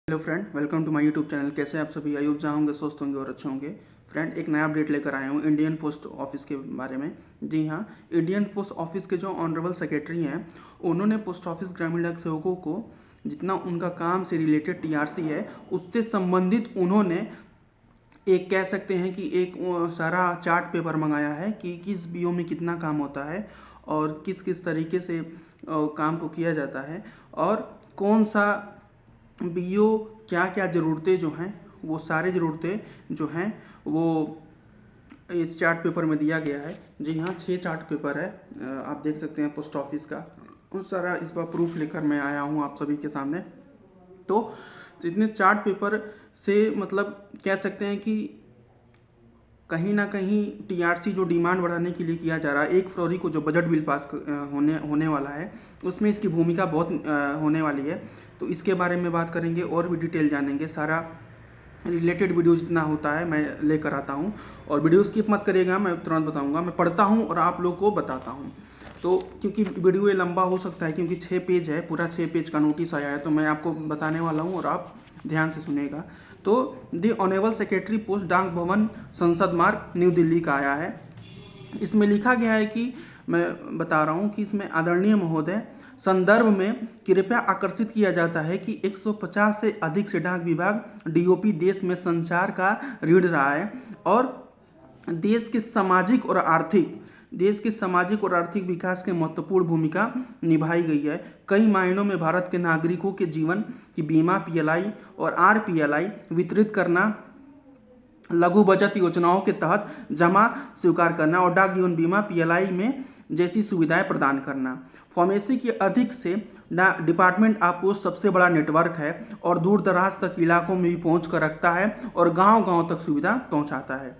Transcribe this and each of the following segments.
Hello friend, welcome to my YouTube channel. कैसे आप सभी? आई होप जहाँ होंगे स्वस्थ होंगे और अच्छे होंगे। फ्रेंड, एक नया अपडेट लेकर आया हूँ इंडियन पोस्ट ऑफिस के बारे में। जी हाँ, इंडियन पोस्ट ऑफिस के जो ऑनरेबल सेक्रेटरी हैं, उन्होंने पोस्ट ऑफिस ग्रामीण डाक सेवकों को जितना उनका काम से रिलेटेड टीआरसी है उससे संबंधित उन्होंने एक कह सकते हैं कि एक सारा चार्ट पेपर मंगाया है कि किस बीओ में कितना काम होता है और किस किस तरीके से काम को किया जाता है और कौन सा बीओ क्या क्या ज़रूरतें जो हैं वो सारी ज़रूरतें जो हैं वो इस चार्ट पेपर में दिया गया है। जी हाँ, 6 चार्ट पेपर है, आप देख सकते हैं पोस्ट ऑफिस का। उस सारा इस बार प्रूफ लेकर मैं आया हूँ आप सभी के सामने। तो इतने चार्ट पेपर से मतलब कह सकते हैं कि कहीं ना कहीं टीआरसी जो डिमांड बढ़ाने के लिए किया जा रहा है, 1 फरवरी को जो बजट बिल पास होने वाला है उसमें इसकी भूमिका बहुत होने वाली है। तो इसके बारे में बात करेंगे और भी डिटेल जानेंगे। सारा रिलेटेड वीडियो जितना होता है मैं लेकर आता हूँ और वीडियो स्किप मत करिएगा, मैं तुरंत बताऊँगा। मैं पढ़ता हूँ और आप लोग को बताता हूँ। तो क्योंकि वीडियो ये लंबा हो सकता है, क्योंकि 6 पेज है, पूरा 6 पेज का नोटिस आया है, तो मैं आपको बताने वाला हूँ और आप ध्यान से सुनेगा। तो दी ऑनेबल सेक्रेटरी पोस्ट डाक भवन संसद मार्ग न्यू दिल्ली का आया है। इसमें लिखा गया है कि मैं बता रहा हूँ कि इसमें आदरणीय महोदय संदर्भ में कृपया आकर्षित किया जाता है कि 150 से अधिक से डाक विभाग डीओपी देश में संचार का रीढ़ रहा है और देश के सामाजिक और आर्थिक विकास के महत्वपूर्ण भूमिका निभाई गई है। कई मायनों में भारत के नागरिकों के जीवन की बीमा पीएलआई और आरपीएलआई वितरित करना, लघु बचत योजनाओं के तहत जमा स्वीकार करना और डाक जीवन बीमा पीएलआई में जैसी सुविधाएं प्रदान करना। फार्मेसी के अधिक से डिपार्टमेंट ऑफ पोस्ट सबसे बड़ा नेटवर्क है और दूर दराज तक इलाकों में भी पहुंच कर रखता है और गांव-गांव तक सुविधा पहुंचाता है।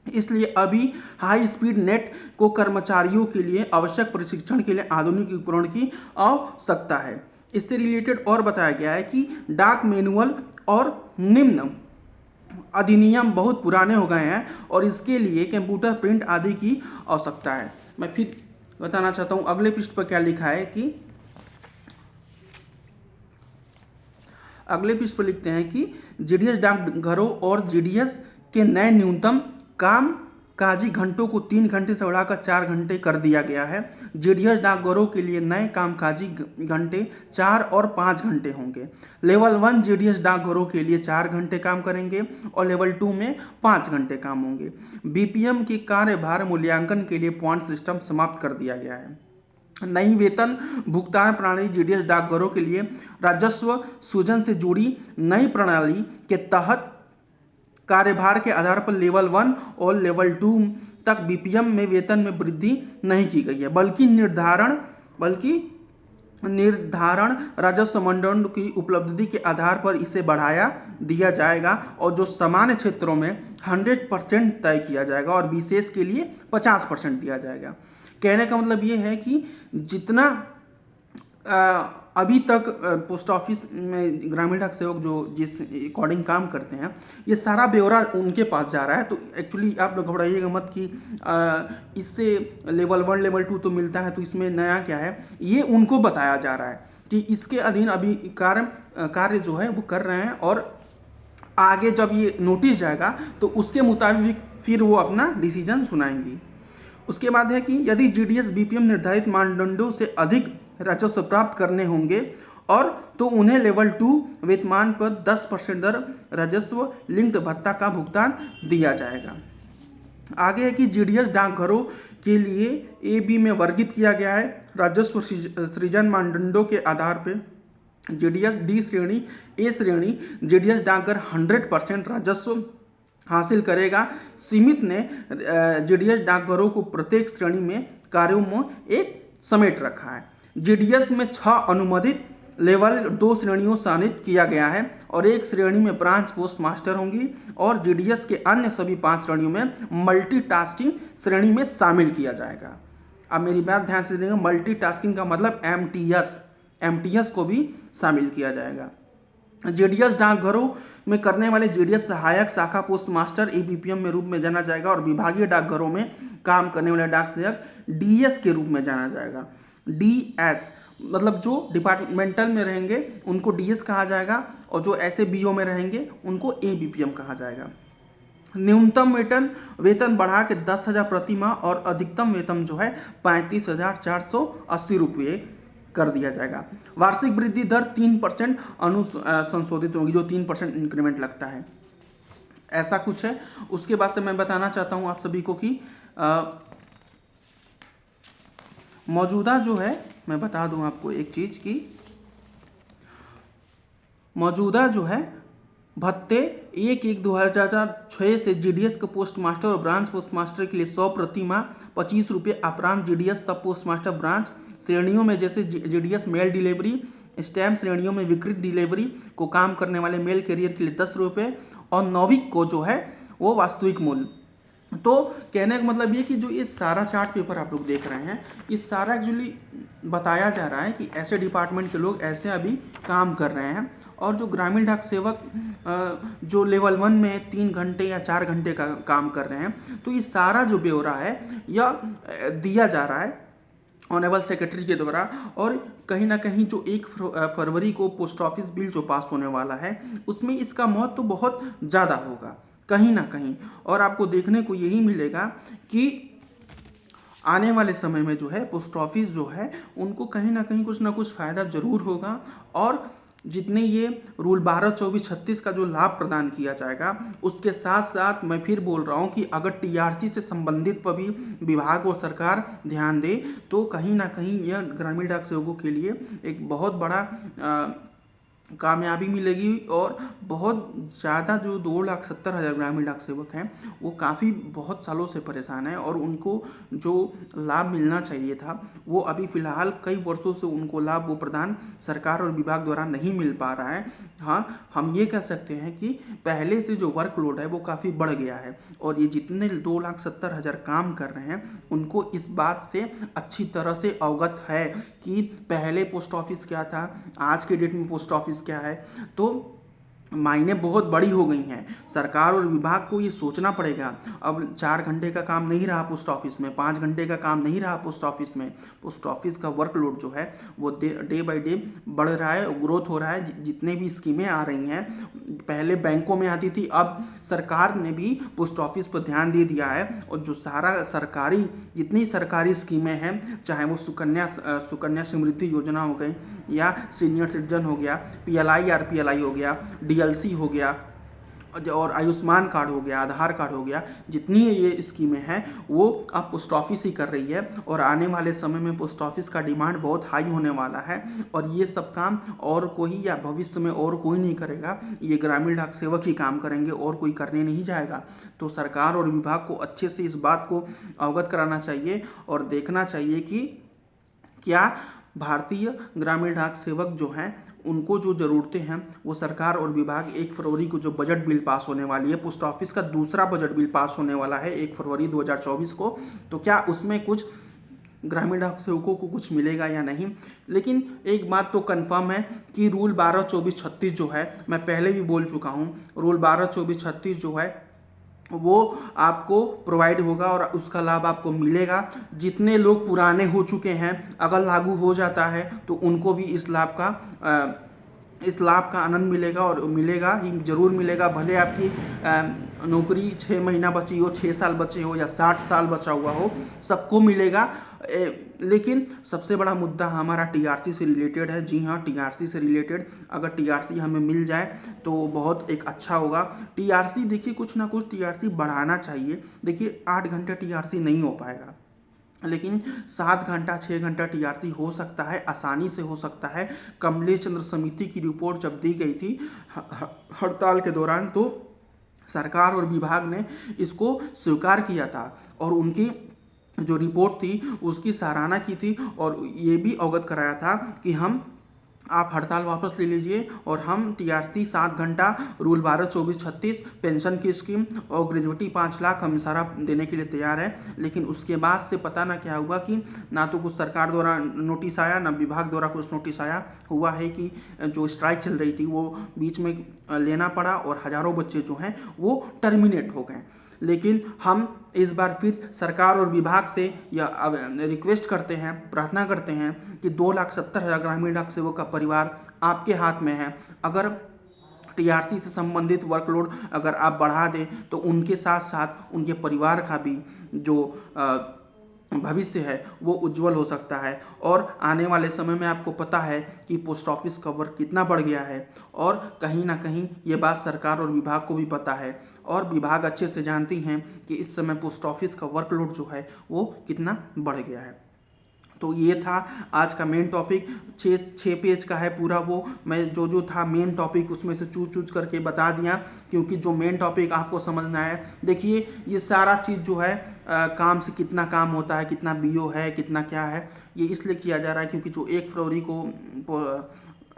इसलिए अभी हाई स्पीड नेट को कर्मचारियों के लिए आवश्यक प्रशिक्षण के लिए आधुनिक उपकरण की आवश्यकता है। इससे रिलेटेड और बताया गया है कि डाक मैनुअल और निम्न अधिनियम बहुत पुराने हो गए हैं और इसके लिए कंप्यूटर प्रिंट आदि की आवश्यकता है। मैं फिर बताना चाहता हूं अगले पृष्ठ पर क्या लिखा है कि अगले पृष्ठ पर लिखते हैं कि जीडीएस डाकघरों और जीडीएस के नए न्यूनतम काम काजी घंटों को 3 घंटे से बढ़ाकर 4 घंटे कर दिया गया है। जीडीएस डाकघरों के लिए नए कामकाजी घंटे 4 और 5 घंटे होंगे। लेवल 1 जीडीएस डाकघरों के लिए 4 घंटे काम करेंगे और लेवल 2 में 5 घंटे काम होंगे। बीपीएम की कार्यभार मूल्यांकन के लिए पॉइंट सिस्टम समाप्त कर दिया गया है। नई वेतन भुगतान प्रणाली जीडीएस डाकघरों के लिए राजस्व सृजन से जुड़ी नई प्रणाली के तहत कार्यभार के आधार पर लेवल 1 और लेवल 2 तक बीपीएम में वेतन में वृद्धि नहीं की गई है, बल्कि निर्धारण राजस्व मंडल की उपलब्धि के आधार पर इसे बढ़ाया दिया जाएगा और जो सामान्य क्षेत्रों में 100% तय किया जाएगा और विशेष के लिए 50% दिया जाएगा। कहने का मतलब ये है कि जितना अभी तक पोस्ट ऑफिस में ग्रामीण डाक सेवक जो जिस अकॉर्डिंग काम करते हैं, ये सारा ब्यौरा उनके पास जा रहा है। तो एक्चुअली आप लोग घबराइएगा मत कि इससे लेवल 1 लेवल 2 तो मिलता है, तो इसमें नया क्या है, ये उनको बताया जा रहा है कि इसके अधीन अभी कार्य जो है वो कर रहे हैं और आगे जब ये नोटिस जाएगा तो उसके मुताबिक फिर वो अपना डिसीजन सुनाएंगी। उसके बाद है कि यदि जीडीएस बीपीएम निर्धारित मानदंडों से अधिक राजस्व प्राप्त करने होंगे और तो उन्हें लेवल 2 वेतनमान पर 10% दर राजस्व लिंक्ड भत्ता का भुगतान दिया जाएगा। आगे है कि जीडीएस डाकघरों के लिए ए बी में वर्गित किया गया है। राजस्व सृजन मानदंडों के आधार पर जीडीएस डी श्रेणी, ए श्रेणी जीडीएस डाकघर 100% राजस्व हासिल करेगा। सीमित ने जीडीएस डाकघरों को प्रत्येक श्रेणी में कार्यों में एक समेट रखा है। जीडीएस में 6 अनुमोदित लेवल 2 श्रेणियों शामिल किया गया है और एक श्रेणी में ब्रांच पोस्ट मास्टर होंगी और जीडीएस के अन्य सभी 5 श्रेणियों में मल्टीटास्किंग श्रेणी में शामिल किया जाएगा। अब मेरी बात ध्यान से सुनिएगा, मल्टीटास्किंग का मतलब एमटीएस को भी शामिल किया जाएगा। जीडीएस डाकघरों में करने वाले जीडीएस सहायक शाखा पोस्ट मास्टर एबीपीएम में रूप में जाना जाएगा और विभागीय डाकघरों में काम करने वाले डाक सेवक डीएस के रूप में जाना जाएगा। डीएस मतलब जो डिपार्टमेंटल में रहेंगे उनको डीएस कहा जाएगा, और जो ऐसे बीओ में रहेंगे उनको एबीपीएम कहा जाएगा। न्यूनतम वेतन बढ़ा के 10,000 प्रति माह और अधिकतम वेतन जो है 35,480 रुपये कर दिया जाएगा। वार्षिक वृद्धि दर 3% संशोधित होगी, जो 3% इंक्रीमेंट लगता है, ऐसा कुछ है। उसके बाद से मैं बताना चाहता हूं आप सभी को कि मौजूदा जो है, मैं बता दूं आपको एक चीज की, मौजूदा जो है भत्ते 1/1/2006 से जीडीएस के पोस्ट मास्टर और ब्रांच पोस्ट मास्टर के लिए 100 प्रति माह 25 रुपये अपरांत, जीडीएस सब पोस्ट मास्टर ब्रांच श्रेणियों में जैसे जीडीएस मेल डिलीवरी, स्टैम्प श्रेणियों में विकृत डिलीवरी को काम करने वाले मेल कैरियर के लिए 10 रुपये, और नौविक को जो है वो वास्तविक मूल्य। तो कहने का मतलब ये कि जो ये सारा चार्ट पेपर आप लोग देख रहे हैं, ये सारा एक्चुअली बताया जा रहा है कि ऐसे डिपार्टमेंट के लोग ऐसे अभी काम कर रहे हैं, और जो ग्रामीण डाक सेवक जो लेवल 1 में 3 घंटे या 4 घंटे का काम कर रहे हैं, तो ये सारा जो ब्यौरा है यह दिया जा रहा है ऑनरेबल सेक्रेटरी के द्वारा। और कहीं ना कहीं जो 1 फरवरी को पोस्ट ऑफिस बिल जो पास होने वाला है, उसमें इसका महत्व तो बहुत ज़्यादा होगा कहीं ना कहीं, और आपको देखने को यही मिलेगा कि आने वाले समय में जो है पोस्ट ऑफिस जो है उनको कहीं ना कुछ फ़ायदा ज़रूर होगा। और जितने ये रूल 12/24/36 का जो लाभ प्रदान किया जाएगा, उसके साथ साथ मैं फिर बोल रहा हूँ कि अगर टीआरसी से संबंधित पर भी विभाग और सरकार ध्यान दे, तो कहीं ना कहीं यह ग्रामीण डाक सेवकों के लिए एक बहुत बड़ा कामयाबी मिलेगी। और बहुत ज़्यादा जो 2,70,000 ग्रामीण डाक सेवक हैं, वो काफ़ी बहुत सालों से परेशान हैं, और उनको जो लाभ मिलना चाहिए था वो अभी फ़िलहाल कई वर्षों से उनको लाभ वो प्रदान सरकार और विभाग द्वारा नहीं मिल पा रहा है। हाँ, हम ये कह सकते हैं कि पहले से जो वर्कलोड है वो काफ़ी बढ़ गया है, और ये जितने 2,70,000 काम कर रहे हैं उनको इस बात से अच्छी तरह से अवगत है कि पहले पोस्ट ऑफिस क्या था, आज के डेट में पोस्ट ऑफिस क्या है। तो मायने बहुत बड़ी हो गई हैं। सरकार और विभाग को ये सोचना पड़ेगा। अब 4 घंटे का काम नहीं रहा पोस्ट ऑफिस में, 5 घंटे का काम नहीं रहा पोस्ट ऑफिस में। पोस्ट ऑफिस का वर्कलोड जो है वो डे बाय डे बढ़ रहा है, ग्रोथ हो रहा है। जितने भी स्कीमें आ रही हैं, पहले बैंकों में आती थी, अब सरकार ने भी पोस्ट ऑफिस पर ध्यान दे दिया है। और जो सारा सरकारी जितनी सरकारी स्कीमें हैं, चाहे वो सुकन्या समृद्धि योजना हो गई, या सीनियर सिटीजन हो गया, पीएलआई आरपीएलआई हो गया, डीएलसी हो गया, और आयुष्मान कार्ड हो गया, आधार कार्ड हो गया, जितनी ये स्कीमें हैं वो अब पोस्ट ऑफिस ही कर रही है। और आने वाले समय में पोस्ट ऑफिस का डिमांड बहुत हाई होने वाला है, और ये सब काम और कोई या भविष्य में और कोई नहीं करेगा, ये ग्रामीण डाक सेवक ही काम करेंगे, और कोई करने नहीं जाएगा। तो सरकार और विभाग को अच्छे से इस बात को अवगत कराना चाहिए, और देखना चाहिए कि क्या भारतीय ग्रामीण डाक सेवक जो हैं उनको जो ज़रूरतें हैं वो सरकार और विभाग 1 फरवरी को जो बजट बिल पास होने वाली है, पोस्ट ऑफिस का दूसरा बजट बिल पास होने वाला है 1 फरवरी 2024 को, तो क्या उसमें कुछ ग्रामीण डाक सेवकों को कुछ मिलेगा या नहीं। लेकिन एक बात तो कंफर्म है कि रूल 12/24/36 जो है, मैं पहले भी बोल चुका हूँ, रूल 12/24/36 जो है वो आपको प्रोवाइड होगा, और उसका लाभ आपको मिलेगा। जितने लोग पुराने हो चुके हैं, अगर लागू हो जाता है तो उनको भी इस लाभ का आनंद मिलेगा, और मिलेगा ही ज़रूर मिलेगा। भले आपकी नौकरी 6 महीना बची हो, 6 साल बचे हो, या 60 साल बचा हुआ हो, सबको मिलेगा। लेकिन सबसे बड़ा मुद्दा हमारा टीआरसी से रिलेटेड है। जी हाँ, टीआरसी से रिलेटेड, अगर टीआरसी हमें मिल जाए तो बहुत एक अच्छा होगा। टीआरसी देखिए, कुछ ना कुछ टीआरसी बढ़ाना चाहिए। देखिए 8 घंटे टीआरसी नहीं हो पाएगा, लेकिन 7 घंटा 6 घंटा टीआरसी हो सकता है, आसानी से हो सकता है। कमलेश चंद्र समिति की रिपोर्ट जब दी गई थी हड़ताल के दौरान, तो सरकार और विभाग ने इसको स्वीकार किया था, और उनकी जो रिपोर्ट थी उसकी सराहना की थी, और ये भी अवगत कराया था कि आप हड़ताल वापस ले लीजिए, और हम टीआरसी 7 घंटा, रूल 12/24/36, पेंशन की स्कीम और ग्रेजुएटी 5 लाख हम सारा देने के लिए तैयार है। लेकिन उसके बाद से पता ना क्या हुआ कि ना तो कुछ सरकार द्वारा नोटिस आया, ना विभाग द्वारा कुछ नोटिस आया। हुआ है कि जो स्ट्राइक चल रही थी वो बीच में लेना पड़ा, और हज़ारों बच्चे जो हैं वो टर्मिनेट हो गए। लेकिन हम इस बार फिर सरकार और विभाग से यह रिक्वेस्ट करते हैं, प्रार्थना करते हैं कि 2,70,000 ग्रामीण डाक सेवक का परिवार आपके हाथ में है। अगर टीआरसी से संबंधित वर्कलोड अगर आप बढ़ा दें तो उनके साथ साथ उनके परिवार का भी जो भविष्य है वो उज्जवल हो सकता है। और आने वाले समय में आपको पता है कि पोस्ट ऑफिस का वर्क कितना बढ़ गया है, और कहीं ना कहीं ये बात सरकार और विभाग को भी पता है, और विभाग अच्छे से जानती हैं कि इस समय पोस्ट ऑफिस का वर्कलोड जो है वो कितना बढ़ गया है। तो ये था आज का मेन टॉपिक। 6 पेज का है पूरा, वो मैं जो था मेन टॉपिक उसमें से चूज करके बता दिया, क्योंकि जो मेन टॉपिक आपको समझना है। देखिए ये सारा चीज़ जो है काम से कितना काम होता है, कितना बीओ है, कितना क्या है, ये इसलिए किया जा रहा है क्योंकि जो 1 फरवरी को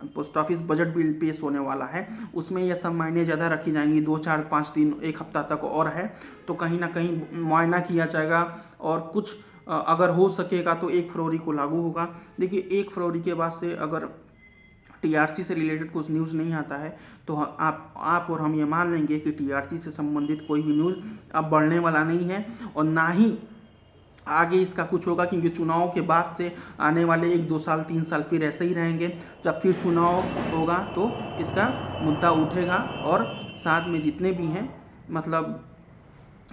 पोस्ट ऑफिस बजट बिल पेश होने वाला है उसमें यह सब मायने ज़्यादा रखी जाएंगी। 2, 4, 5 दिन, 1 हफ्ता तक और है, तो कहीं ना कहीं मुआयना किया जाएगा और कुछ अगर हो सकेगा तो 1 फरवरी को लागू होगा। देखिए 1 फरवरी के बाद से अगर टीआरसी से रिलेटेड कुछ न्यूज़ नहीं आता है तो आप और हम ये मान लेंगे कि टीआरसी से संबंधित कोई भी न्यूज़ अब बढ़ने वाला नहीं है, और ना ही आगे इसका कुछ होगा, क्योंकि चुनाव के बाद से आने वाले 1, 2 साल, 3 साल फिर ऐसे ही रहेंगे। जब फिर चुनाव होगा तो इसका मुद्दा उठेगा और साथ में जितने भी हैं मतलब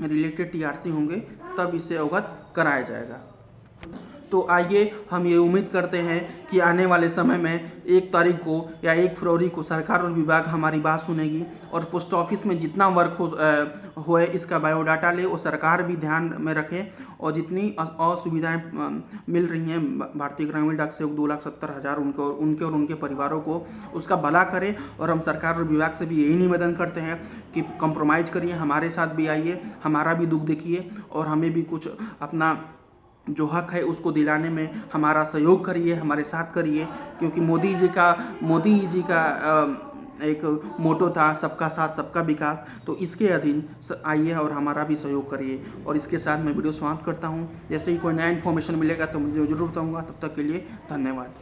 रिलेटेड टीआरसी होंगे तब इसे अवगत कराया जाएगा। तो आइए हम ये उम्मीद करते हैं कि आने वाले समय में 1 तारीख को या 1 फरवरी को सरकार और विभाग हमारी बात सुनेगी और पोस्ट ऑफिस में जितना वर्क होए इसका बायोडाटा ले और सरकार भी ध्यान में रखे, और जितनी असुविधाएं मिल रही हैं भारतीय ग्रामीण डाक सेवक 2,70,000 उनके और उनके परिवारों को, उसका भला करे। और हम सरकार और विभाग से भी यही निवेदन करते हैं कि कंप्रोमाइज़ करिए, हमारे साथ भी आइए, हमारा भी दुख देखिए और हमें भी कुछ अपना जो हक है उसको दिलाने में हमारा सहयोग करिए, हमारे साथ करिए, क्योंकि मोदी जी का एक मोटो था सबका साथ सबका विकास। तो इसके अधीन आइए और हमारा भी सहयोग करिए। और इसके साथ मैं वीडियो समाप्त करता हूँ। जैसे ही कोई नया इन्फॉर्मेशन मिलेगा तो मुझे जरूर बताऊँगा। तब तक के लिए धन्यवाद।